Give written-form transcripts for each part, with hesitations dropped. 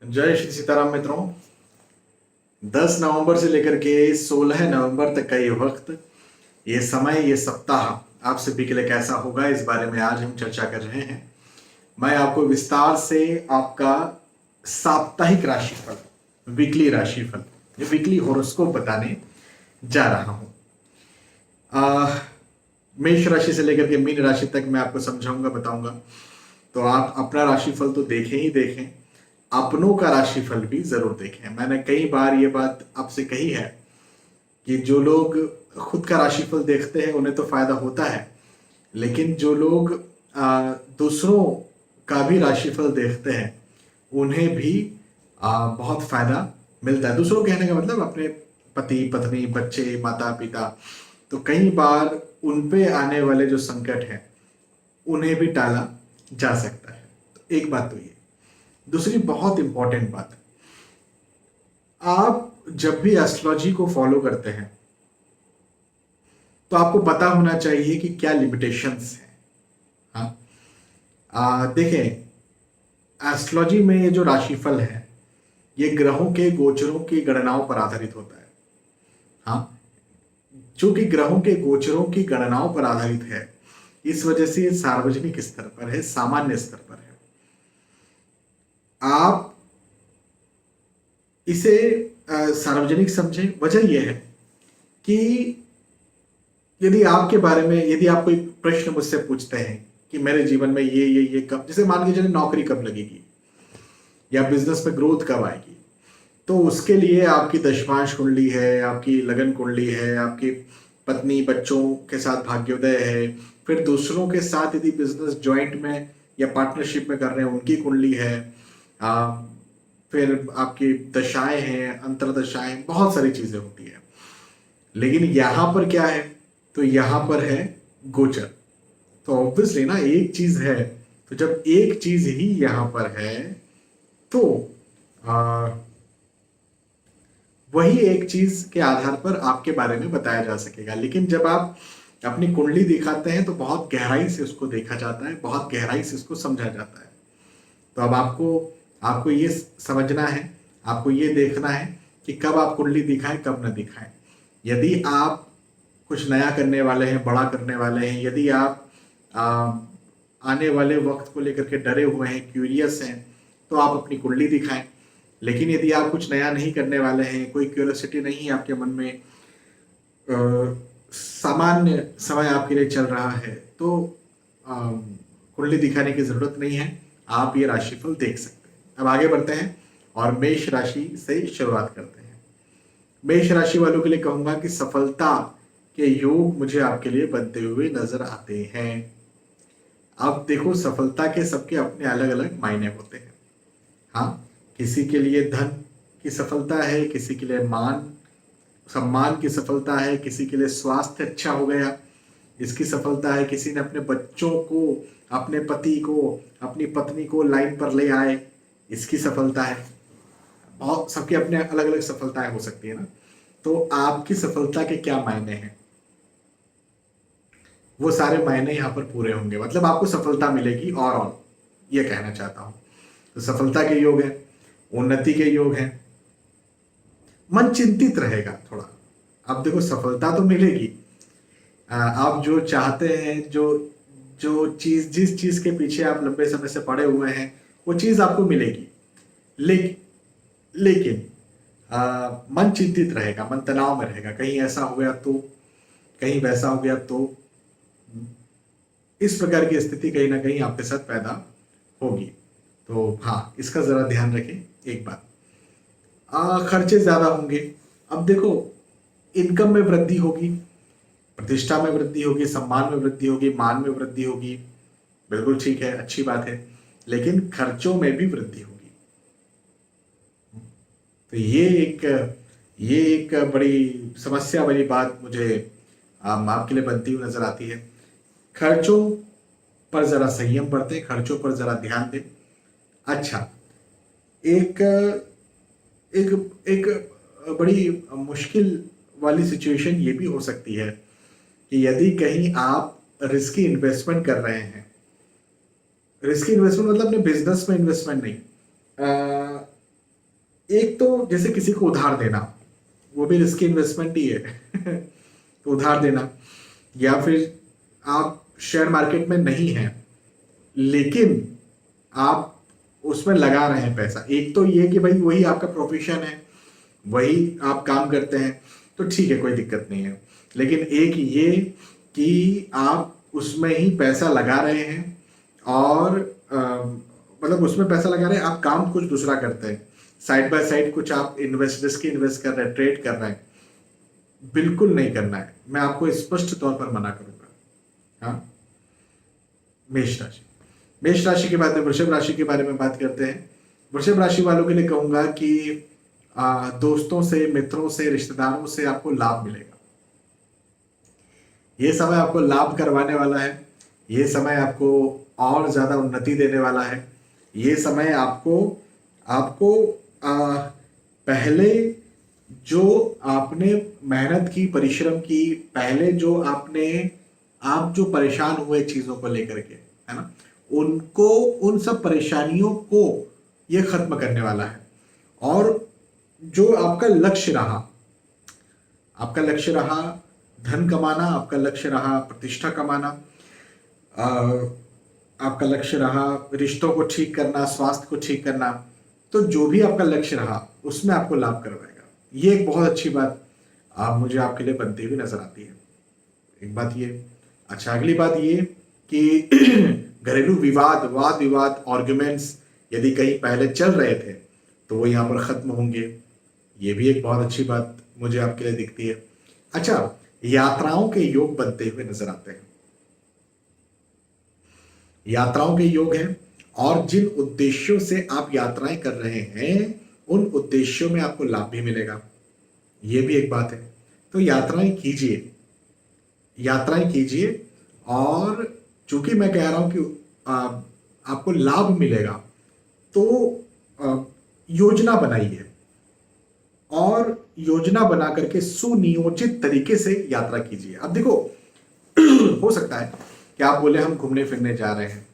जय श्री सीताराम मित्रों। 10 नवंबर से लेकर के 16 नवंबर तक का ये वक्त, ये समय, ये सप्ताह आप सभी के लिए कैसा होगा, इस बारे में आज हम चर्चा कर रहे हैं। मैं आपको विस्तार से आपका साप्ताहिक राशिफल, वीकली राशिफल, ये वीकली होरोस्कोप बताने जा रहा हूं। मेष राशि से लेकर के मीन राशि तक मैं आपको समझाऊंगा, बताऊंगा। तो आप अपना राशिफल तो देखें ही देखें, अपनों का राशिफल भी जरूर देखें। मैंने कई बार ये बात आपसे कही है कि जो लोग खुद का राशिफल देखते हैं उन्हें तो फायदा होता है, लेकिन जो लोग दूसरों का भी राशिफल देखते हैं उन्हें भी बहुत फायदा मिलता है। दूसरों कहने का मतलब अपने पति पत्नी, बच्चे, माता पिता। तो कई बार उन पे आने वाले जो संकट हैं उन्हें भी टाला जा सकता है। तो एक बात तो ये। दूसरी बहुत इंपॉर्टेंट बात, आप जब भी एस्ट्रोलॉजी को फॉलो करते हैं तो आपको पता होना चाहिए कि क्या लिमिटेशंस हैं। देखें, एस्ट्रोलॉजी में ये जो राशिफल है ये ग्रहों के गोचरों की गणनाओं पर आधारित होता है। हाँ, जो कि ग्रहों के गोचरों की गणनाओं पर आधारित है, इस वजह से ये सार्वजनिक स्तर पर है, सामान्य स्तर पर है। आप इसे सार्वजनिक समझें। वजह यह है कि यदि आपके बारे में, यदि आप कोई प्रश्न मुझसे पूछते हैं कि मेरे जीवन में ये कब, जैसे मान के चलिए नौकरी कब लगेगी या बिजनेस में ग्रोथ कब आएगी, तो उसके लिए आपकी दशमांश कुंडली है, आपकी लगन कुंडली है, आपकी पत्नी बच्चों के साथ भाग्योदय है, फिर दूसरों के साथ यदि बिजनेस ज्वाइंट में या पार्टनरशिप में कर रहे हैं उनकी कुंडली है, फिर आपकी दशाएं हैं, अंतरदशाएं, बहुत सारी चीजें होती है। लेकिन यहां पर क्या है, तो यहां पर है गोचर। तो ऑब्वियसली ना, एक चीज है, तो जब एक चीज ही यहां पर है तो वही एक चीज के आधार पर आपके बारे में बताया जा सकेगा। लेकिन जब आप अपनी कुंडली दिखाते हैं तो बहुत गहराई से उसको देखा जाता है, बहुत गहराई से उसको समझा जाता है। तो अब आपको आपको ये समझना है, आपको ये देखना है कि कब आप कुंडली दिखाएं, कब न दिखाएं। यदि आप कुछ नया करने वाले हैं, बड़ा करने वाले हैं, यदि आप आने वाले वक्त को लेकर के डरे हुए हैं, क्यूरियस हैं, तो आप अपनी कुंडली दिखाएं। लेकिन यदि आप कुछ नया नहीं करने वाले हैं, कोई क्यूरियोसिटी नहीं है आपके मन में, सामान्य समय आपके लिए चल रहा है, तो कुंडली दिखाने की जरूरत नहीं है, आप ये राशिफल देख सकते हैं। अब आगे बढ़ते हैं और मेष राशि से शुरुआत करते हैं। मेष राशि वालों के लिए कहूंगा कि सफलता के योग मुझे आपके लिए बनते हुए नजर आते हैं। अब देखो, सफलता के सबके अपने अलग अलग मायने होते हैं। हाँ, किसी के लिए धन की सफलता है, किसी के लिए मान सम्मान की सफलता है, किसी के लिए स्वास्थ्य अच्छा हो गया इसकी सफलता है, किसी ने अपने बच्चों को, अपने पति को, अपनी पत्नी को लाइन पर ले आए, इसकी सफलता है। बहुत सबके अपने अलग अलग सफलताएं हो सकती है ना। तो आपकी सफलता के क्या मायने हैं, वो सारे मायने यहाँ पर पूरे होंगे, मतलब आपको सफलता मिलेगी। और ये कहना चाहता हूं, तो सफलता के योग है, उन्नति के योग है, मन चिंतित रहेगा थोड़ा। अब देखो, सफलता तो मिलेगी, आप जो चाहते हैं, जो जो चीज, जिस चीज के पीछे आप लंबे समय से पड़े हुए हैं, वो चीज आपको मिलेगी। लेकिन लेकिन मन चिंतित रहेगा, मन तनाव में रहेगा, कहीं ऐसा हो गया तो, कहीं वैसा हो गया तो। इस प्रकार की स्थिति कहीं ना कहीं आपके साथ पैदा होगी। तो हाँ, इसका जरा ध्यान रखें। एक बात, खर्चे ज्यादा होंगे। अब देखो, इनकम में वृद्धि होगी, प्रतिष्ठा में वृद्धि होगी, सम्मान में वृद्धि होगी, मान में वृद्धि होगी, बिल्कुल ठीक है, अच्छी बात है। लेकिन खर्चों में भी वृद्धि होगी। तो ये एक बड़ी समस्या वाली बात मुझे आपके लिए बनती हुई नजर आती है। खर्चों पर जरा संयम बरतें, खर्चों पर जरा ध्यान दें। अच्छा, एक एक एक बड़ी मुश्किल वाली सिचुएशन ये भी हो सकती है कि यदि कहीं आप रिस्की इन्वेस्टमेंट कर रहे हैं, रिस्की इन्वेस्टमेंट मतलब अपने बिजनेस में इन्वेस्टमेंट नहीं, एक तो जैसे किसी को उधार देना, वो भी रिस्की इन्वेस्टमेंट ही है तो उधार देना, या फिर आप शेयर मार्केट में नहीं हैं लेकिन आप उसमें लगा रहे हैं पैसा। एक तो ये कि भाई वही आपका प्रोफेशन है, वही आप काम करते हैं, तो ठीक है, कोई दिक्कत नहीं है। लेकिन एक ये कि आप उसमें ही पैसा लगा रहे हैं और मतलब उसमें पैसा लगा रहे हैं, आप काम कुछ दूसरा करते हैं, साइड बाय साइड कुछ आप इन्वेस्ट कर रहे हैं, ट्रेड कर रहे हैं, बिल्कुल नहीं करना है। मैं आपको स्पष्ट तौर पर मना करूंगा। हाँ, मेष राशि। मेष राशि के बाद में वृषभ राशि के बारे में बात करते हैं। वृषभ राशि वालों के लिए कहूंगा कि दोस्तों से, मित्रों से, रिश्तेदारों से आपको लाभ मिलेगा। ये समय आपको लाभ करवाने वाला है, ये समय आपको और ज्यादा उन्नति देने वाला है। ये समय आपको आपको पहले जो आपने मेहनत की, परिश्रम की, पहले जो आप जो परेशान हुए चीजों को लेकर के, है ना, उनको, उन सब परेशानियों को ये खत्म करने वाला है। और जो आपका लक्ष्य रहा धन कमाना, आपका लक्ष्य रहा प्रतिष्ठा कमाना, आपका लक्ष्य रहा रिश्तों को ठीक करना, स्वास्थ्य को ठीक करना, तो जो भी आपका लक्ष्य रहा उसमें आपको लाभ करवाएगा। ये एक बहुत अच्छी बात मुझे आपके लिए बनती हुई नजर आती है। एक बात ये। अच्छा, अगली बात ये कि घरेलू वाद विवाद, आर्ग्यूमेंट्स यदि कहीं पहले चल रहे थे तो वो यहाँ पर खत्म होंगे। ये भी एक बहुत अच्छी बात मुझे आपके लिए दिखती है। अच्छा, यात्राओं के योग बनते हुए नजर आते हैं। यात्राओं के योग हैं और जिन उद्देश्यों से आप यात्राएं कर रहे हैं उन उद्देश्यों में आपको लाभ भी मिलेगा। ये भी एक बात है। तो यात्राएं कीजिए और चूंकि मैं कह रहा हूं कि आपको लाभ मिलेगा, तो योजना बनाइए और योजना बना करके सुनियोजित तरीके से यात्रा कीजिए। अब देखो हो सकता है कि आप बोले हम घूमने फिरने जा रहे हैं,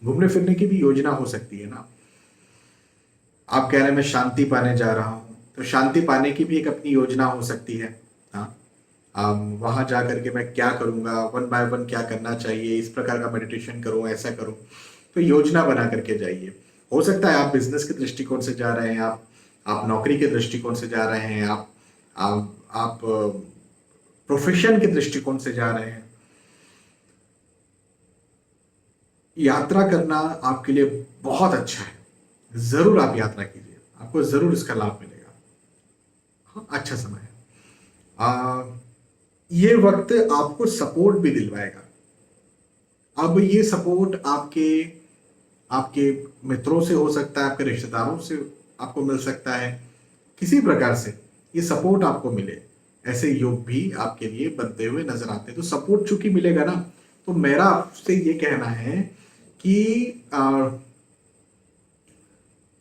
घूमने फिरने की भी योजना हो सकती है ना। आप कह रहे हैं मैं शांति पाने जा रहा हूं, तो शांति पाने की भी एक अपनी योजना हो सकती है। हाँ, वहां जा करके मैं क्या करूंगा, वन बाय वन क्या करना चाहिए, इस प्रकार का मेडिटेशन करूं, ऐसा करूं, तो योजना बना करके जाइए। हो सकता है आप बिजनेस के दृष्टिकोण से जा रहे हैं, आप नौकरी के दृष्टिकोण से जा रहे हैं, आप प्रोफेशन के दृष्टिकोण से जा रहे हैं। यात्रा करना आपके लिए बहुत अच्छा है, जरूर आप यात्रा कीजिए, आपको जरूर इसका लाभ मिलेगा। हाँ, अच्छा समय है। ये वक्त आपको सपोर्ट भी दिलवाएगा। अब ये सपोर्ट आपके मित्रों से हो सकता है, आपके रिश्तेदारों से आपको मिल सकता है, किसी प्रकार से ये सपोर्ट आपको मिले, ऐसे योग भी आपके लिए बनते हुए नजर आते हैं। तो सपोर्ट चूंकि मिलेगा ना, तो मेरा आपसे ये कहना है कि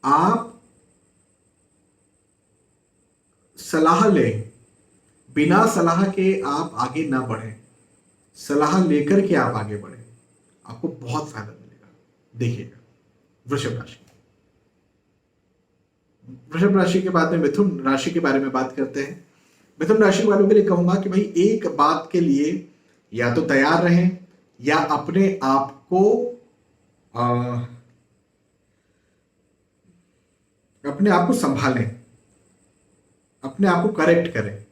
आप सलाह लें, बिना सलाह के आप आगे ना बढ़ें, सलाह लेकर के आप आगे बढ़ें, आपको बहुत फायदा मिलेगा। देखिएगा वृषभ राशि के बाद में मिथुन राशि के बारे में बात करते हैं। मिथुन राशि वालों के लिए कहूंगा कि भाई एक बात के लिए या तो तैयार रहें या अपने आप को संभालें, अपने आप को करेक्ट करें।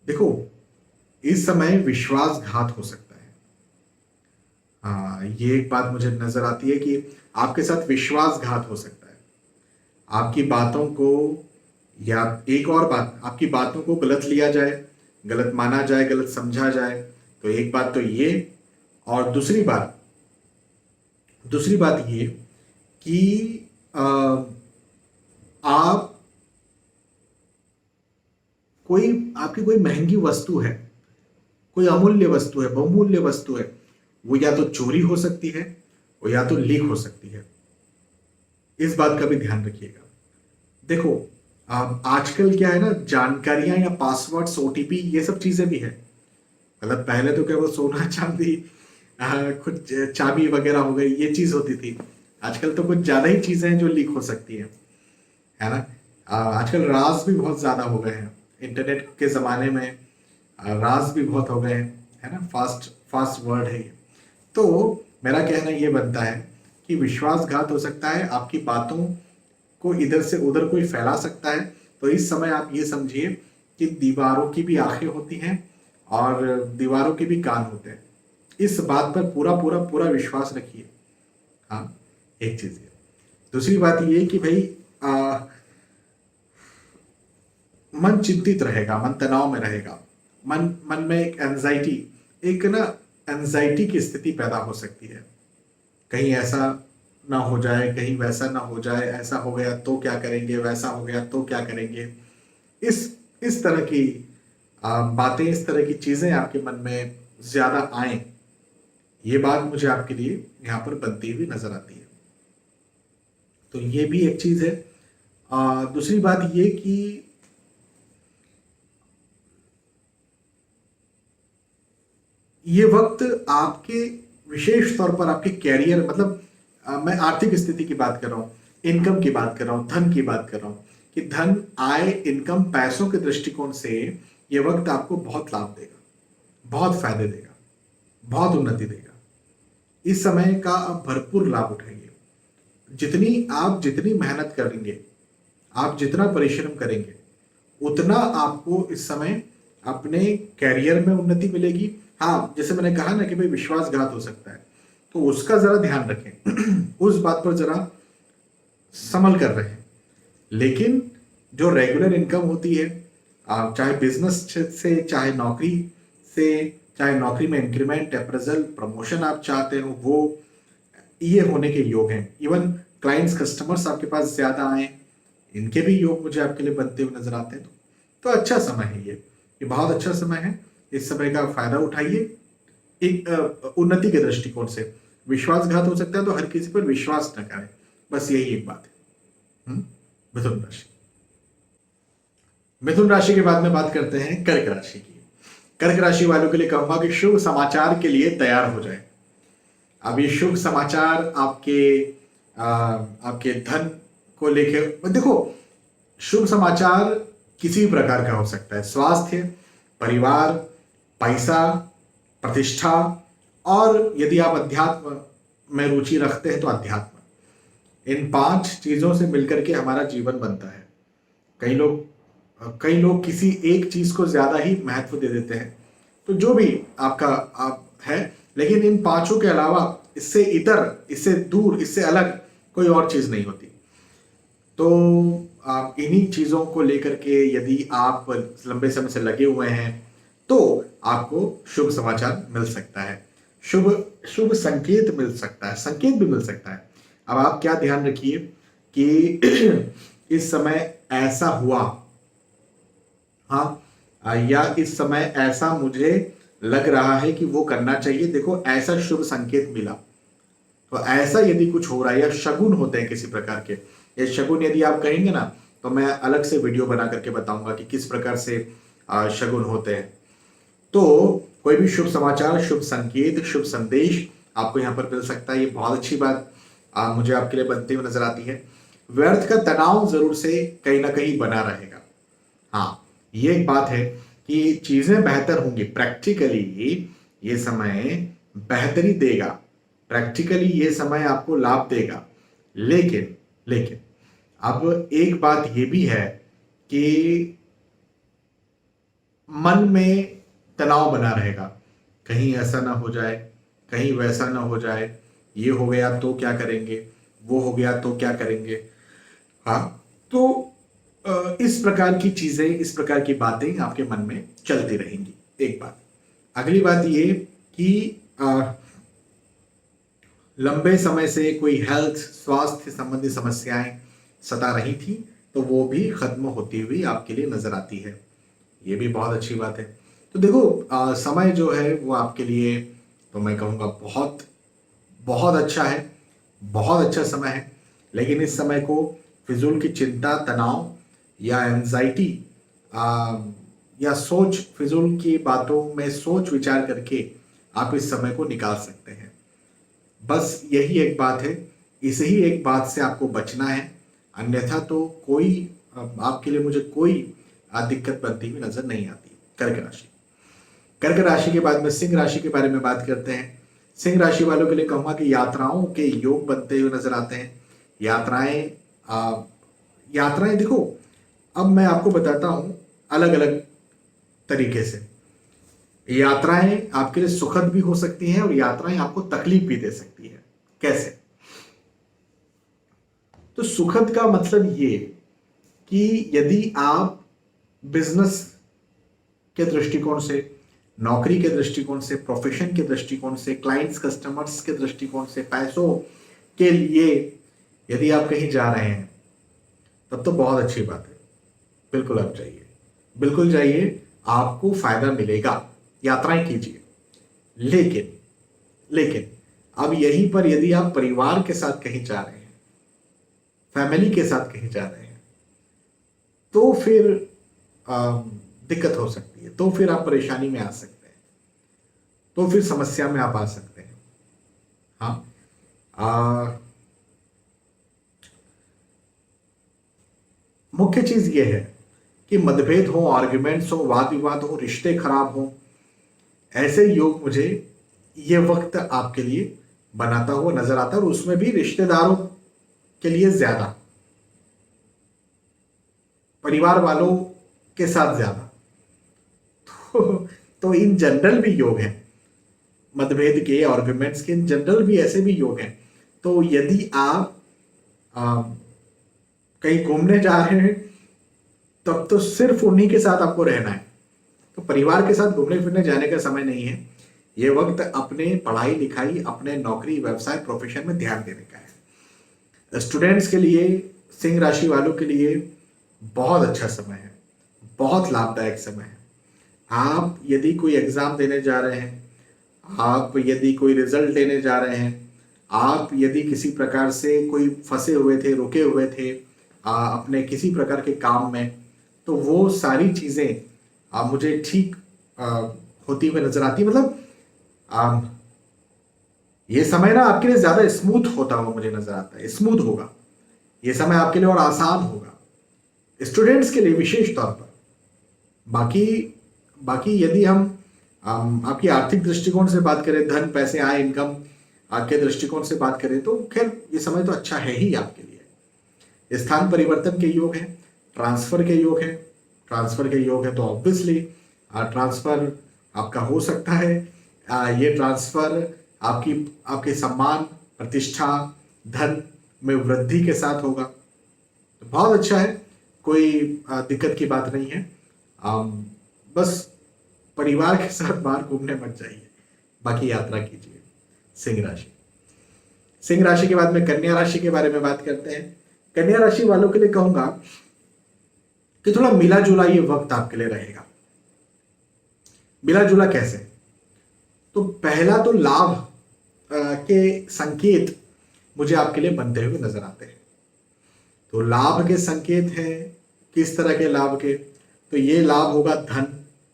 देखो, इस समय विश्वासघात हो सकता है। ये एक बात मुझे नजर आती है कि आपके साथ विश्वासघात हो सकता है। आपकी बातों को, या एक और बात, आपकी बातों को गलत लिया जाए, गलत माना जाए, गलत समझा जाए। तो एक बात तो ये, और दूसरी बात ये कि आपकी कोई महंगी वस्तु है, कोई अमूल्य वस्तु है, बहुमूल्य वस्तु है, वो या तो चोरी हो सकती है, वो या तो लीक हो सकती है। इस बात का भी ध्यान रखिएगा। देखो, आजकल क्या है ना, जानकारियां या पासवर्ड्स, ओटीपी, ये सब चीजें भी है। मतलब पहले तो क्या वो सोना चांदी, कुछ चाबी वगैरह हो गई, ये चीज होती थी। आजकल तो कुछ ज्यादा ही चीजें हैं जो लीक हो सकती है ना। आजकल राज भी बहुत ज्यादा हो गए हैं इंटरनेट के जमाने में। राज भी बहुत हो गए हैं, है ना। फास्ट फास्ट वर्ड है ये। तो मेरा कहना ये बनता है कि विश्वासघात हो सकता है, आपकी बातों को इधर से उधर कोई फैला सकता है। तो इस समय आप ये समझिए कि दीवारों की भी आंखें होती हैं और दीवारों के भी कान होते हैं। इस बात पर पूरा पूरा पूरा विश्वास रखिए। हाँ, एक चीज ये। दूसरी बात ये कि भाई मन चिंतित रहेगा, मन तनाव में रहेगा, मन मन में एक एंजाइटी, एक ना एंजाइटी की स्थिति पैदा हो सकती है। कहीं ऐसा ना हो जाए, कहीं वैसा ना हो जाए, ऐसा हो गया तो क्या करेंगे, वैसा हो गया तो क्या करेंगे। इस तरह की बातें, इस तरह की चीजें आपके मन में ज्यादा आए, ये बात मुझे आपके लिए यहाँ पर बनती हुई नजर आती है। तो ये भी एक चीज है। दूसरी बात ये कि ये वक्त आपके विशेष तौर पर आपके कैरियर, मतलब मैं आर्थिक स्थिति की बात कर रहा हूँ, इनकम की बात कर रहा हूँ, धन की बात कर रहा हूँ कि धन, आय, इनकम, पैसों के दृष्टिकोण से ये वक्त आपको बहुत लाभ देगा, बहुत फायदे देगा, बहुत उन्नति देगा। इस समय का आप भरपूर लाभ उठाइए। जितनी मेहनत करेंगे, आप जितना परिश्रम करेंगे, उतना आपको इस समय अपने कैरियर में उन्नति मिलेगी। हाँ, जैसे मैंने कहा ना कि भाई विश्वासघात हो सकता है, तो उसका जरा ध्यान रखें उस बात पर जरा संभल कर रहें। लेकिन जो रेगुलर इनकम होती है, चाहे बिजनेस से, चाहे नौकरी से, चाहे नौकरी में इंक्रीमेंट, अप्रेजल, प्रमोशन आप चाहते हो, वो ये होने के योग हैं। इवन क्लाइंट्स, कस्टमर्स आपके पास ज्यादा आए, इनके भी योग मुझे आपके लिए बनते हुए नजर आते हैं। तो अच्छा समय है ये बहुत अच्छा समय है। इस समय का फायदा उठाइए। एक उन्नति के दृष्टिकोण से विश्वासघात हो सकता है, तो हर किसी पर विश्वास न करें, बस यही एक बात है। मिथुन राशि। मिथुन राशि के बाद में बात करते हैं कर्क राशि की। कर्क राशि वालों के लिए कहूंगा कि शुभ समाचार के लिए तैयार हो जाए। अब ये शुभ समाचार आपके धन को लेकर, देखो, शुभ समाचार किसी भी प्रकार का हो सकता है। स्वास्थ्य, परिवार, पैसा, प्रतिष्ठा, और यदि आप अध्यात्म में रुचि रखते हैं तो अध्यात्म। इन 5 चीजों से मिलकर के हमारा जीवन बनता है। कई लोग किसी एक चीज को ज्यादा ही महत्व दे देते हैं। तो जो भी आप है, लेकिन इन 5 के अलावा, इससे इतर, इससे दूर, इससे अलग कोई और चीज नहीं होती। तो आप इन्हीं चीजों को लेकर के यदि आप लंबे समय से लगे हुए हैं तो आपको शुभ समाचार मिल सकता है, शुभ शुभ संकेत मिल सकता है, संकेत भी मिल सकता है। अब आप क्या ध्यान रखिए कि इस समय ऐसा हुआ, हाँ, या इस समय ऐसा मुझे लग रहा है कि वो करना चाहिए। देखो, ऐसा शुभ संकेत मिला, तो ऐसा यदि कुछ हो रहा है, या शगुन होते हैं किसी प्रकार के, ये शगुन यदि आप कहेंगे ना, तो मैं अलग से वीडियो बना करके बताऊंगा कि किस प्रकार से शगुन होते हैं। तो कोई भी शुभ समाचार, शुभ संकेत, शुभ संदेश आपको यहाँ पर मिल सकता है। ये बहुत अच्छी बात मुझे आपके लिए बनती हुई नजर आती है। व्यर्थ का तनाव जरूर से कहीं ना कहीं बना रहेगा। हाँ, ये एक बात है कि चीजें बेहतर होंगी प्रैक्टिकली। ये समय बेहतरी देगा, प्रैक्टिकली ये समय आपको लाभ देगा। लेकिन लेकिन अब एक बात ये भी है कि मन में तनाव बना रहेगा, कहीं ऐसा ना हो जाए, कहीं वैसा ना हो जाए, ये हो गया तो क्या करेंगे, वो हो गया तो क्या करेंगे। हाँ, तो इस प्रकार की चीजें, इस प्रकार की बातें आपके मन में चलती रहेंगी। एक बात। अगली बात ये कि लंबे समय से कोई हेल्थ, स्वास्थ्य संबंधी समस्याएं सता रही थी, तो वो भी खत्म होती हुई आपके लिए नजर आती है। ये भी बहुत अच्छी बात है। तो देखो, समय जो है वो आपके लिए, तो मैं कहूँगा बहुत बहुत अच्छा है, बहुत अच्छा समय है। लेकिन इस समय को फिजूल की चिंता, तनाव या एंजाइटी, या फिजूल की बातों में सोच विचार करके आप इस समय को निकाल सकते हैं। बस यही एक बात है इसे ही एक बात से आपको बचना है, अन्यथा तो कोई आपके लिए मुझे कोई दिक्कत बनती हुई नजर नहीं आती। कर्क राशि, कर्क राशि के बाद में सिंह राशि के बारे में बात करते हैं। सिंह राशि वालों के लिए कहूंगा कि यात्राओं के योग बनते हुए नजर आते हैं। यात्राएं यात्राएं देखो, अब मैं आपको बताता हूं अलग अलग तरीके से। यात्राएं आपके लिए सुखद भी हो सकती हैं और यात्राएं आपको तकलीफ भी दे सकती है। कैसे? तो सुखद का मतलब ये कि यदि आप बिजनेस के दृष्टिकोण से, नौकरी के दृष्टिकोण से, प्रोफेशन के दृष्टिकोण से, क्लाइंट्स कस्टमर्स के दृष्टिकोण से, पैसों के लिए यदि आप कहीं जा रहे हैं, तब तो बहुत अच्छी बात है। बिल्कुल आप जाइए, बिल्कुल जाइए, आपको फायदा मिलेगा, यात्राएं कीजिए। लेकिन लेकिन अब यहीं पर यदि आप परिवार के साथ कहीं जा रहे हैं, फैमिली के साथ कहीं जा रहे हैं, तो फिर दिक्कत हो सकती है, तो फिर आप परेशानी में आ सकते हैं, तो फिर समस्या में आप आ सकते हैं। हाँ, मुख्य चीज ये है कि मतभेद हो, आर्ग्यूमेंट्स हो, वाद विवाद हो, रिश्ते खराब हो, ऐसे योग मुझे ये वक्त आपके लिए बनाता हुआ नजर आता है, और उसमें भी रिश्तेदारों के लिए ज्यादा, परिवार वालों के साथ ज्यादा। तो इन जनरल भी योग हैं, मतभेद के, आर्ग्यूमेंट्स के, इन जनरल भी ऐसे भी योग हैं। तो यदि आप कहीं घूमने जा रहे हैं, तब तो सिर्फ उन्हीं के साथ आपको रहना है। तो परिवार के साथ घूमने फिरने जाने का समय नहीं है। ये वक्त अपने पढ़ाई लिखाई, अपने नौकरी, व्यवसाय, प्रोफेशन में ध्यान देने का है। स्टूडेंट्स के लिए, सिंह राशि वालों के लिए बहुत अच्छा समय है, बहुत लाभदायक समय है। आप यदि कोई एग्जाम देने जा रहे हैं, आप यदि कोई रिजल्ट लेने जा रहे हैं, आप यदि किसी प्रकार से कोई फंसे हुए थे, रुके हुए थे अपने किसी प्रकार के काम में, तो वो सारी चीजें मुझे ठीक होती हुई नजर आती। मतलब ये समय ना आपके लिए ज्यादा स्मूथ होता हुआ मुझे नजर आता है, स्मूथ होगा ये समय आपके लिए और आसान होगा, स्टूडेंट्स के लिए विशेष तौर पर। बाकी बाकी यदि हम आपकी आर्थिक दृष्टिकोण से बात करें, धन, पैसे, आय, इनकम के दृष्टिकोण से बात करें, तो खैर ये समय तो अच्छा है ही आपके लिए। स्थान परिवर्तन के योग है, ट्रांसफर के योग है। ट्रांसफर के योग है तो ऑब्वियसली ट्रांसफर आपका हो सकता है। ये ट्रांसफर आपके सम्मान, प्रतिष्ठा, धन में वृद्धि के साथ होगा, तो बहुत अच्छा है, कोई दिक्कत की बात नहीं है। बस परिवार के साथ बाहर घूमने मत जाइए, बाकी यात्रा कीजिए। सिंह राशि, सिंह राशि के बाद में कन्या राशि के बारे में बात करते हैं। कन्या राशि वालों के लिए कहूंगा कि थोड़ा मिला जुला ये वक्त आपके लिए रहेगा। मिला जुला कैसे? तो पहला तो लाभ के संकेत मुझे आपके लिए बनते हुए नजर आते हैं। तो लाभ के संकेत हैं, किस तरह के लाभ के? तो ये लाभ होगा धन,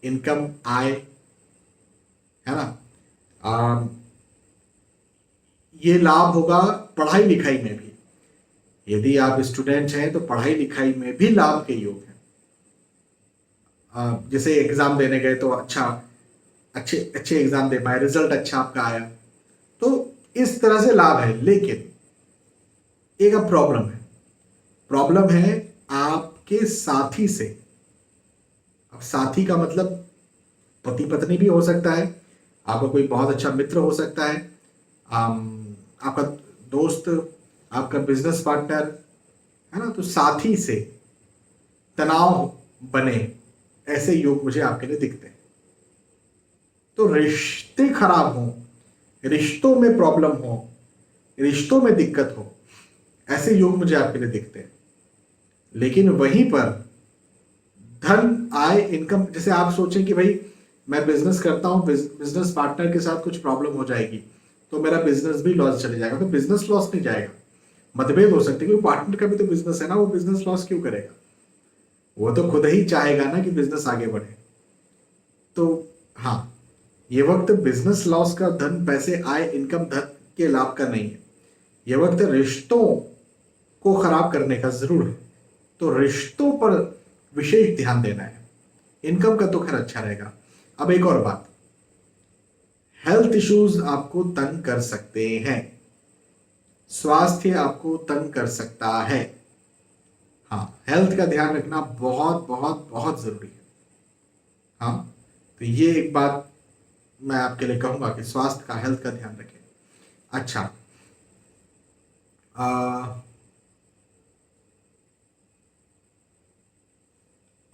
इनकम, आय, है ना। ये लाभ होगा पढ़ाई लिखाई में भी। यदि आप स्टूडेंट हैं तो पढ़ाई लिखाई में भी लाभ के योग हैं। जैसे एग्जाम देने गए तो अच्छे एग्जाम दे पाए, रिजल्ट अच्छा आपका आया, तो इस तरह से लाभ है। लेकिन एक अब प्रॉब्लम है आपके साथी से। अब साथी का मतलब पति पत्नी भी हो सकता है, आपका कोई बहुत अच्छा मित्र हो सकता है, आपका दोस्त, आपका बिजनेस पार्टनर, है ना। तो साथी से तनाव बने, ऐसे योग मुझे आपके लिए दिखते हैं। तो रिश्ते खराब हो, रिश्तों में प्रॉब्लम हो, रिश्तों में दिक्कत हो, ऐसे योग मुझे आपके लिए दिखते हैं। लेकिन वहीं पर धन, आय, इनकम, जैसे आप सोचें कि भाई मैं बिजनेस करता हूं, बिजनेस पार्टनर के साथ कुछ प्रॉब्लम हो जाएगी तो मेरा बिजनेस भी लॉस चले जाएगा। तो बिजनेस लॉस नहीं जाएगा, मतभेद हो सकते हैं, क्योंकि पार्टनर का भी तो बिजनेस है ना, वो बिजनेस लॉस क्यों करेगा? वो तो खुद ही चाहेगा ना कि बिजनेस आगे बढ़े। तो हाँ, ये वक्त बिजनेस लॉस का, धन, पैसे, आय, इनकम, धन के लाभ का नहीं है। ये वक्त रिश्तों को खराब करने का जरूर है, तो रिश्तों पर विशेष ध्यान देना है। इनकम का तो खैर अच्छा रहेगा। अब एक और बात, हेल्थ इश्यूज आपको तंग कर सकते हैं, स्वास्थ्य आपको तंग कर सकता है। हाँ, हेल्थ का ध्यान रखना बहुत बहुत बहुत जरूरी है। हाँ, तो ये एक बात मैं आपके लिए कहूंगा कि स्वास्थ्य का, हेल्थ का ध्यान रखें। अच्छा,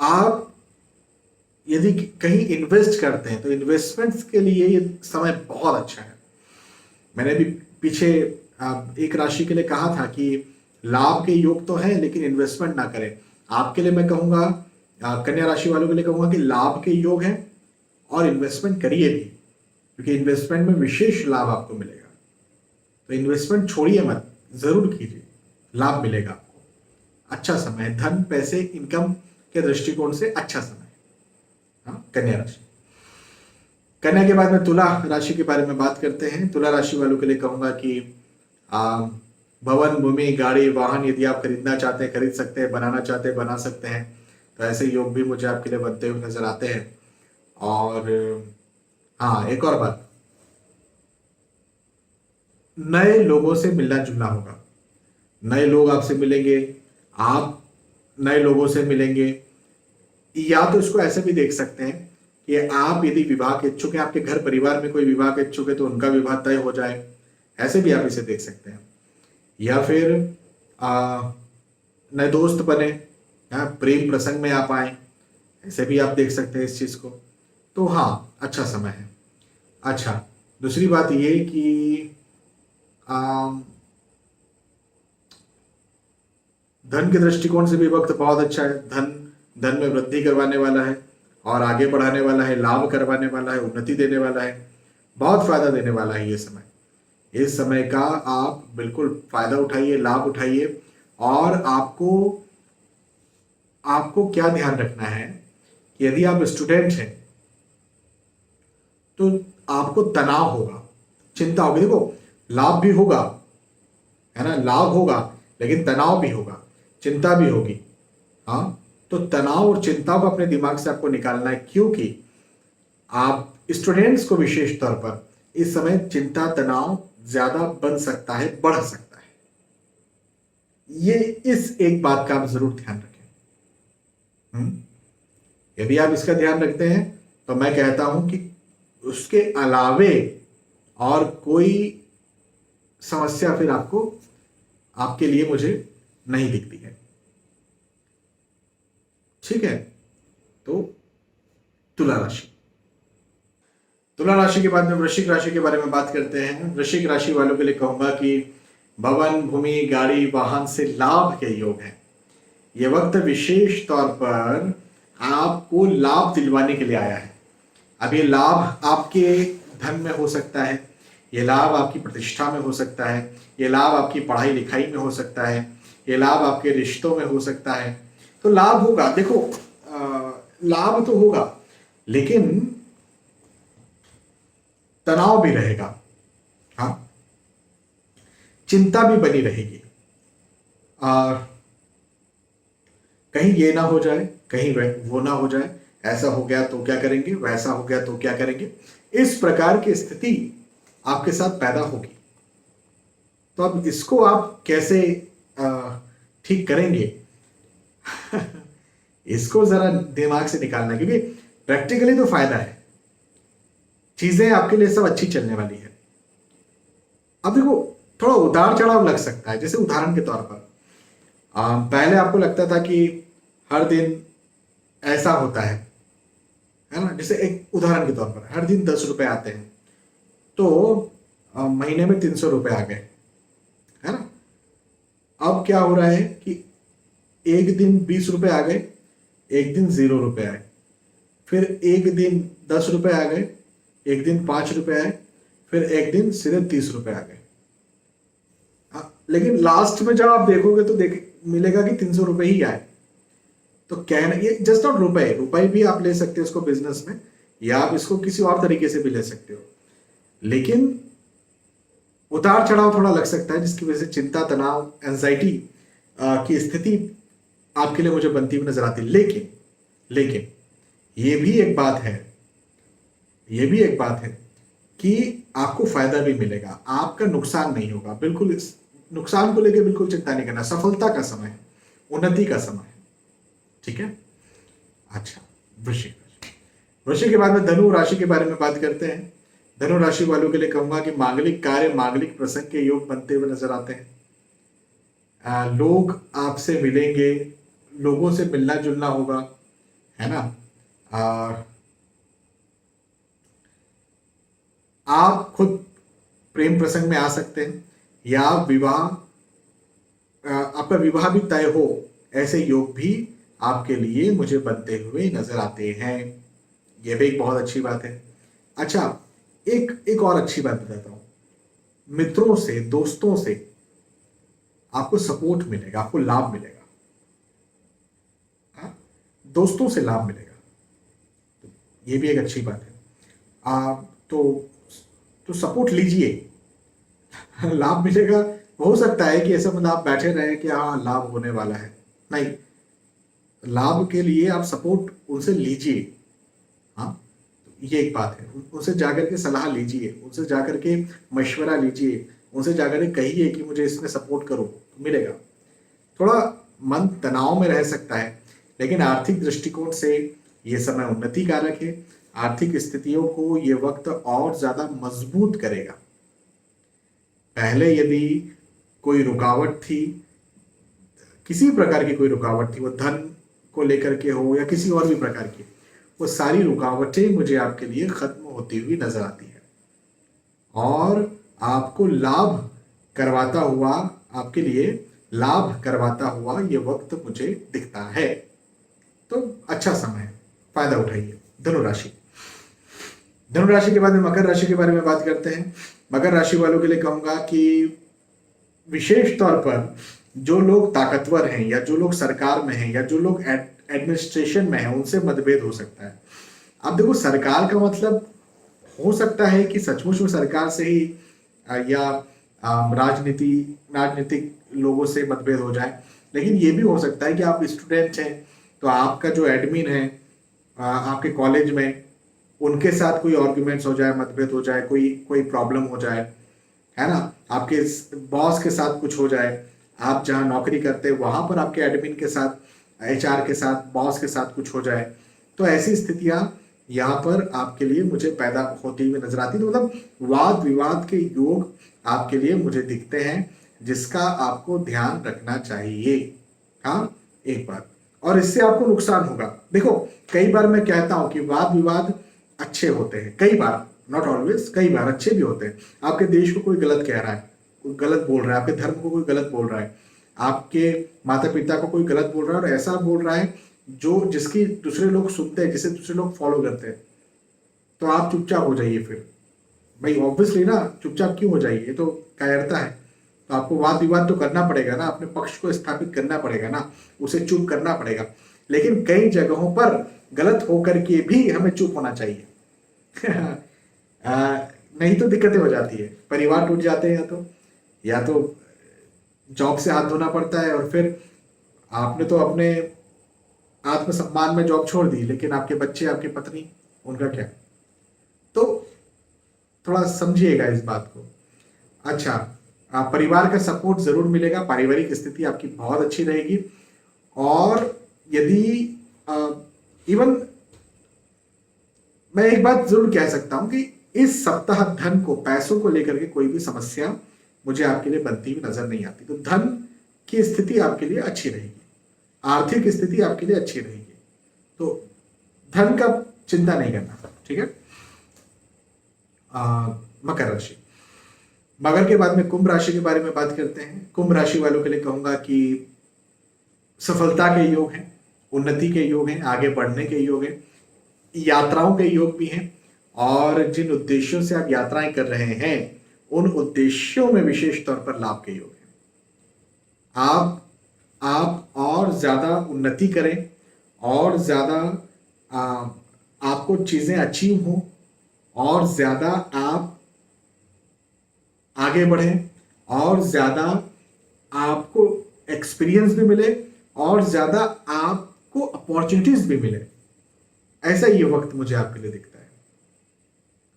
आप यदि कहीं इन्वेस्ट करते हैं तो इन्वेस्टमेंट्स के लिए ये समय बहुत अच्छा है। मैंने भी पीछे एक राशि के लिए कहा था कि लाभ के योग तो है लेकिन इन्वेस्टमेंट ना करें। आपके लिए मैं कहूंगा, कन्या राशि वालों के लिए कहूंगा कि लाभ के योग है और इन्वेस्टमेंट करिए भी, क्योंकि इन्वेस्टमेंट में विशेष लाभ आपको मिलेगा। तो इन्वेस्टमेंट छोड़िए मत, जरूर कीजिए, लाभ मिलेगा आपको। अच्छा समय है, धन पैसे इनकम के दृष्टिकोण से अच्छा समय है। हाँ, कन्या राशि। कन्या के बाद में तुला राशि के बारे में बात करते हैं। तुला राशि वालों के लिए कहूंगा कि भवन, भूमि, गाड़ी, वाहन यदि आप खरीदना चाहते हैं खरीद सकते हैं, बनाना चाहते हैं बना सकते हैं। तो ऐसे योग भी मुझे आपके लिए बनते हुए नजर आते हैं। और हाँ, एक और बात, नए लोगों से मिलना जुलना होगा। नए लोग आपसे मिलेंगे, आप नए लोगों से मिलेंगे। या तो इसको ऐसे भी देख सकते हैं कि आप यदि विवाह के इच्छुक हैं, आपके घर परिवार में कोई विवाह के इच्छुक है तो उनका विवाह तय हो जाए, ऐसे भी आप इसे देख सकते हैं। या फिर नए दोस्त बने, प्रेम प्रसंग में आप आए, ऐसे भी आप देख सकते हैं इस चीज को। तो हाँ, अच्छा समय है। अच्छा, दूसरी बात ये कि धन के दृष्टिकोण से भी वक्त बहुत अच्छा है। धन में वृद्धि करवाने वाला है और आगे बढ़ाने वाला है, लाभ करवाने वाला है, उन्नति देने वाला है, बहुत फायदा देने वाला है ये समय। इस समय का आप बिल्कुल फायदा उठाइए, लाभ उठाइए। और आपको क्या ध्यान रखना है कि यदि आप स्टूडेंट हैं तो आपको तनाव होगा, चिंता होगी। देखो, लाभ भी होगा, है ना, लाभ होगा, लेकिन तनाव भी होगा, चिंता भी होगी। हाँ, तो तनाव और चिंता को अपने दिमाग से आपको निकालना है, क्योंकि आप स्टूडेंट्स को विशेष तौर पर इस समय चिंता तनाव ज्यादा बन सकता है, बढ़ सकता है। ये इस एक बात का आप जरूर ध्यान रखें। यदि आप इसका ध्यान रखते हैं तो मैं कहता हूं कि उसके अलावे और कोई समस्या फिर आपके लिए मुझे नहीं दिखती है। ठीक है, तो तुला राशि। तुला राशि के बाद में वृश्चिक राशि के बारे में बात करते हैं। वृश्चिक राशि वालों के लिए कहूंगा कि भवन, भूमि, गाड़ी, वाहन से लाभ के योग हैं। ये वक्त विशेष तौर पर आपको लाभ दिलवाने के लिए आया है। अब ये लाभ आपके धन में हो सकता है, ये लाभ आपकी प्रतिष्ठा में हो सकता है, ये लाभ आपकी पढ़ाई लिखाई में हो सकता है, ये लाभ आपके रिश्तों में हो सकता है। तो लाभ होगा, देखो, लाभ तो होगा, लेकिन तनाव भी रहेगा। हाँ, चिंता भी बनी रहेगी। कहीं ये ना हो जाए, कहीं वो ना हो जाए, ऐसा हो गया तो क्या करेंगे, वैसा हो गया तो क्या करेंगे, इस प्रकार की स्थिति आपके साथ पैदा होगी। तो अब इसको आप कैसे ठीक करेंगे इसको जरा दिमाग से निकालना है, क्योंकि प्रैक्टिकली तो फायदा है, चीजें आपके लिए सब अच्छी चलने वाली है। अब देखो, थोड़ा उतार चढ़ाव लग सकता है। जैसे उदाहरण के तौर पर पहले आपको लगता था कि हर दिन ऐसा होता है ना, जैसे एक उदाहरण के तौर पर हर दिन 10 रुपए आते हैं, तो महीने में 300 रुपए आ गए, है ना। अब क्या हो रहा है कि एक दिन 20 रुपए आ गए, एक दिन 0 रुपए आए, फिर एक दिन 10 रुपए आ गए, एक दिन 5 रुपए आए, फिर एक दिन सीधे 30 रुपए आ गए। लेकिन लास्ट में जब आप देखोगे तो मिलेगा कि 300 रुपए ही आए। तो कहना ये जस्ट नॉट रुपए भी आप ले सकते हो इसको बिजनेस में, या आप इसको किसी और तरीके से भी ले सकते हो। लेकिन उतार चढ़ाव थोड़ा लग सकता है, जिसकी वजह से चिंता, तनाव, एंजाइटी की स्थिति आपके लिए मुझे बनती हुई नजर आती है। लेकिन लेकिन ये भी एक बात है, ये भी एक बात है कि आपको फायदा भी मिलेगा, आपका नुकसान नहीं होगा। बिल्कुल इस नुकसान को लेकर बिल्कुल चिंता नहीं करना। सफलता का समय है, उन्नति का समय है, ठीक है। अच्छा, वृश्चिक राशि। वृश्चिक के बाद में धनु राशि के बारे में बात करते हैं। धनु राशि वालों के लिए कहूंगा कि मांगलिक कार्य, मांगलिक प्रसंग के योग बनते हुए नजर आते हैं। लोग आपसे मिलेंगे, लोगों से मिलना जुलना होगा, है ना। आप खुद प्रेम प्रसंग में आ सकते हैं, या विवाह, आपका विवाह भी तय हो, ऐसे योग भी आपके लिए मुझे बनते हुए नजर आते हैं। यह भी एक बहुत अच्छी बात है। अच्छा, एक और अच्छी बात बताता हूं। मित्रों से, दोस्तों से आपको सपोर्ट मिलेगा, आपको लाभ मिलेगा। हाँ? दोस्तों से लाभ मिलेगा, ये भी एक अच्छी बात है। तो सपोर्ट लीजिए। लाभ मिलेगा। हो सकता है कि ऐसा मतलब आप बैठे रहे कि हाँ लाभ होने वाला है, नहीं, लाभ के लिए आप सपोर्ट उनसे लीजिए। हाँ, ये एक बात है। उनसे जाकर के सलाह लीजिए, उनसे जाकर के मशवरा लीजिए, उनसे जाकर के कहिए कि मुझे इसमें सपोर्ट करो, तो मिलेगा। थोड़ा मन तनाव में रह सकता है, लेकिन आर्थिक दृष्टिकोण से ये समय उन्नति कारक है। आर्थिक स्थितियों को ये वक्त और ज्यादा मजबूत करेगा। पहले यदि कोई रुकावट थी, किसी प्रकार की कोई रुकावट थी, वो धन को लेकर के हो या किसी और भी प्रकार की, वो सारी रुकावटें मुझे आपके लिए खत्म होती हुई नजर आती है, और आपको लाभ करवाता हुआ, आपके लिए लाभ करवाता हुआ ये वक्त मुझे दिखता है। तो अच्छा समय है, फायदा उठाइए। धनुराशि। धनुराशि के बाद में मकर राशि के बारे में बात करते हैं। मकर राशि वालों के लिए कहूंगा कि विशेष तौर पर जो लोग ताकतवर हैं, या जो लोग सरकार में हैं, या जो लोग एडमिनिस्ट्रेशन में हैं, उनसे मतभेद हो सकता है। अब देखो, सरकार का मतलब हो सकता है कि सचमुच में सरकार से ही या राजनीतिक लोगों से मतभेद हो जाए, लेकिन ये भी हो सकता है कि आप स्टूडेंट हैं, तो आपका जो एडमिन है आपके कॉलेज में, उनके साथ कोई आर्ग्यूमेंट्स हो जाए, मतभेद हो जाए, कोई कोई प्रॉब्लम हो जाए, है ना। आपके बॉस के साथ कुछ हो जाए, आप जहाँ नौकरी करते हैं वहां पर आपके एडमिन के साथ, एचआर के साथ, बॉस के साथ कुछ हो जाए, तो ऐसी स्थितियां यहाँ पर आपके लिए मुझे पैदा होती हुई नजर आती है। तो मतलब वाद विवाद के योग आपके लिए मुझे दिखते हैं, जिसका आपको ध्यान रखना चाहिए। हाँ, एक बात, और इससे आपको नुकसान होगा। देखो, कई बार मैं कहता हूं कि वाद विवाद अच्छे होते हैं, कई बार, नॉट ऑलवेज, कई बार अच्छे भी होते हैं। आपके देश को कोई गलत कह रहा है, कोई गलत बोल रहा है, आपके धर्म को कोई गलत बोल रहा है, आपके माता पिता को कोई गलत बोल रहा है, और ऐसा बोल रहा है जो जिसकी दूसरे लोग सुनते हैं, जिसे दूसरे लोग फॉलो करते हैं, तो आप चुपचाप हो जाइए। फिर भाई ऑब्वियसली ना, चुपचाप क्यों हो जाइए, ये तो कायरता है। तो आपको वाद विवाद तो करना पड़ेगा ना, अपने पक्ष को स्थापित करना पड़ेगा ना, उसे चुप करना पड़ेगा। लेकिन कई जगहों पर गलत होकर के भी हमें चुप होना चाहिए। नहीं तो दिक्कतें हो जाती है, परिवार टूट जाते हैं, या तो जॉब से हाथ धोना पड़ता है, और फिर आपने तो अपने आत्मसम्मान में जॉब छोड़ दी, लेकिन आपके बच्चे, आपकी पत्नी, उनका क्या। तो थोड़ा समझिएगा इस बात को। अच्छा, परिवार का सपोर्ट जरूर मिलेगा, पारिवारिक स्थिति आपकी बहुत अच्छी रहेगी। और यदि इवन मैं एक बात जरूर कह सकता हूं कि इस सप्ताह धन को, पैसों को लेकर के कोई भी समस्या मुझे आपके लिए बनती हुई नजर नहीं आती। तो धन की स्थिति आपके लिए अच्छी रहेगी, आर्थिक स्थिति आपके लिए अच्छी रहेगी, तो धन का चिंता नहीं करना, ठीक है। मकर राशि। मकर के बाद में कुंभ राशि के बारे में बात करते हैं। कुंभ राशि वालों के लिए कहूंगा कि सफलता के योग हैं, उन्नति के योग हैं, आगे बढ़ने के योग हैं, यात्राओं के योग भी हैं, और जिन उद्देश्यों से आप यात्राएं कर रहे हैं, उन उद्देश्यों में विशेष तौर पर लाभ के योग हैं। आप और ज्यादा उन्नति करें, और ज्यादा आपको चीजें अचीव हों, और ज्यादा आगे बढ़ें और ज़्यादा आपको एक्सपीरियंस भी मिले और ज़्यादा आपको अपॉर्चुनिटीज भी मिले, ऐसा ये वक्त मुझे आपके लिए दिखता है।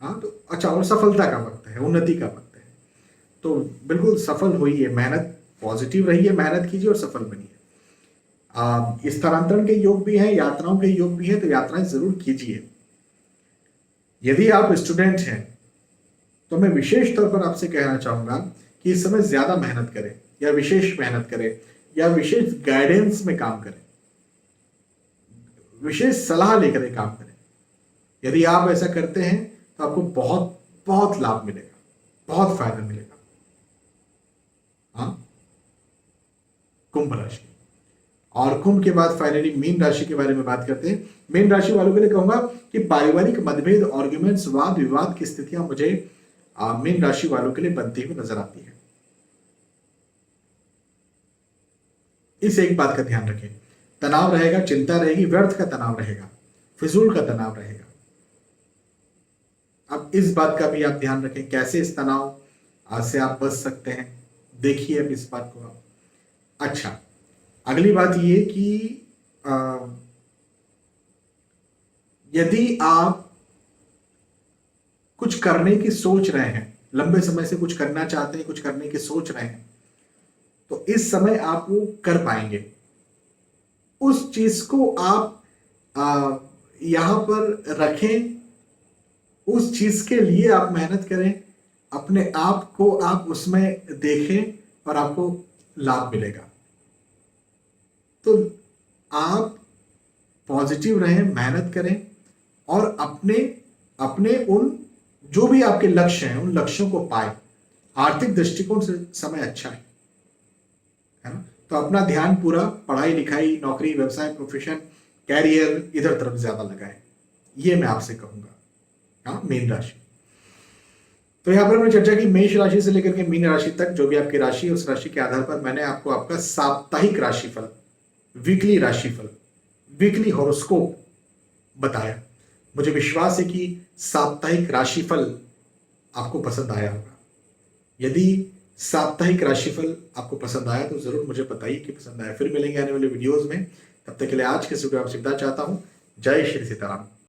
हाँ तो अच्छा, और सफलता का वक्त है, उन्नति का वक्त है, तो बिल्कुल सफल होइए, मेहनत पॉजिटिव रहिए, मेहनत कीजिए और सफल बनिए। स्थानांतरण के योग भी हैं, यात्राओं के योग भी हैं, तो यात्राएं जरूर कीजिए। यदि आप स्टूडेंट हैं तो मैं विशेष तौर पर आपसे कहना चाहूंगा कि इस समय ज्यादा मेहनत करें, या विशेष मेहनत करें, या विशेष गाइडेंस में काम करें, विशेष सलाह लेकर काम करें। यदि आप ऐसा करते हैं तो आपको बहुत बहुत लाभ मिलेगा, बहुत फायदा मिलेगा। हाँ, कुंभ राशि, और कुंभ के बाद फाइनली मीन राशि के बारे में बात करते हैं। मीन राशि वालों के लिए कहूंगा कि पारिवारिक मतभेद, आर्ग्यूमेंट्स, वाद विवाद की स्थितियां मुझे मीन राशि वालों के लिए बनती हुई नजर आती है। इस एक बात का ध्यान रखें, तनाव रहेगा, चिंता रहेगी, व्यर्थ का तनाव रहेगा, फिजूल का तनाव रहेगा। अब इस बात का भी आप ध्यान रखें, कैसे इस तनाव से आप बच सकते हैं, देखिए अब इस बात को आप। अच्छा, अगली बात ये कि यदि आप कुछ करने की सोच रहे हैं, लंबे समय से कुछ करना चाहते हैं, कुछ करने की सोच रहे हैं, तो इस समय आप वो कर पाएंगे। उस चीज को आप यहां पर रखें, उस चीज के लिए आप मेहनत करें, अपने आप को आप उसमें देखें और आपको लाभ मिलेगा। तो आप पॉजिटिव रहें, मेहनत करें और अपने अपने उन जो भी आपके लक्ष्य हैं उन लक्ष्यों को पाए। आर्थिक दृष्टिकोण से समय अच्छा है ना। तो अपना ध्यान पूरा पढ़ाई लिखाई, नौकरी, व्यवसाय, प्रोफेशन, कैरियर, इधर तरफ ज्यादा लगाएं, ये मैं आपसे कहूंगा। हाँ, मीन राशि। तो यहां पर हमने चर्चा की मेष राशि से लेकर के मीन राशि तक, जो भी आपकी राशि है उस राशि के आधार पर मैंने आपको आपका साप्ताहिक राशिफल, वीकली राशिफल, वीकली हॉरोस्कोप बताया। मुझे विश्वास है कि साप्ताहिक राशिफल आपको पसंद आया होगा। यदि साप्ताहिक राशिफल आपको पसंद आया तो जरूर मुझे बताइए कि पसंद आया। फिर मिलेंगे आने वाले वीडियोस में, तब तक के लिए आज के वीडियो आपसे विदा चाहता हूं। जय श्री सीताराम।